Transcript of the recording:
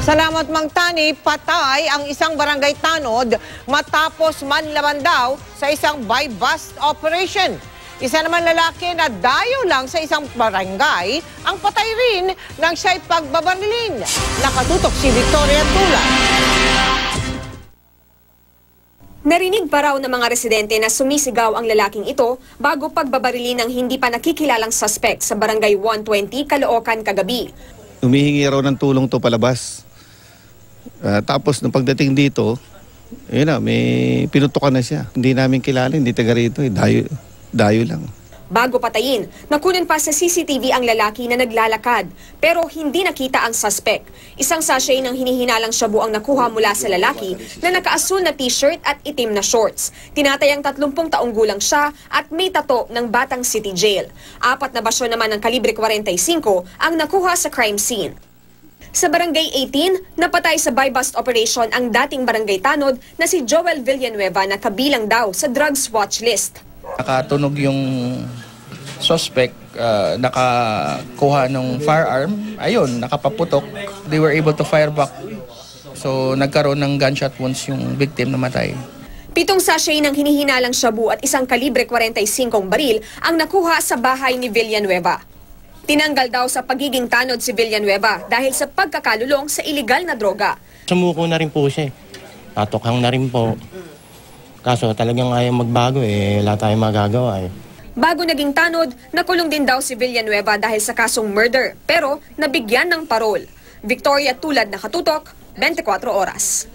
Salamat Mang Tani, patay ang isang barangay tanod matapos manlaman daw sa isang buy-bust operation. Isa naman lalaki na dayo lang sa isang barangay ang patay rin nang siya'y pagbabarilin. Nakatutok si Victoria Tula. Narinig pa raw ng mga residente na sumisigaw ang lalaking ito bago pagbabarilin ng hindi pa nakikilalang suspect sa barangay 120, Caloocan kagabi. Humihingi raw ng tulong to palabas. Tapos nung pagdating dito, yun na, may pinutukan na siya. Hindi namin kilala, hindi taga rito, dayo lang. Bago patayin, nakunan pa sa CCTV ang lalaki na naglalakad pero hindi nakita ang suspect. Isang sachet ng hinihinalang shabu ang nakuha mula sa lalaki na nakaasul na t-shirt at itim na shorts. Tinatayang 30 taong gulang siya at may tato ng Batang City Jail. 4 na basyo naman ng kalibre 45 ang nakuha sa crime scene. Sa Barangay 18, napatay sa buy-bust operation ang dating barangay tanod na si Joel Villanueva na kabilang daw sa drugs watch list. Nakatunog yung suspect, nakakuha ng firearm, ayun, nakapaputok. They were able to fire back. So nagkaroon ng gunshot wounds yung victim na matay. 7 sachet ng hinihinalang shabu at isang kalibre 45 baril ang nakuha sa bahay ni Villanueva. Tinanggal daw sa pagiging tanod si Villanueva dahil sa pagkakalulong sa iligal na droga. Sumuko na rin po siya. Tatokhang na rin po. Kaso talagang ayaw magbago wala tayong magagawa Bago naging tanod, nakulong din daw si Villanueva dahil sa kasong murder pero nabigyan ng parol. Victoria Tulad, Nakatutok, 24 Oras.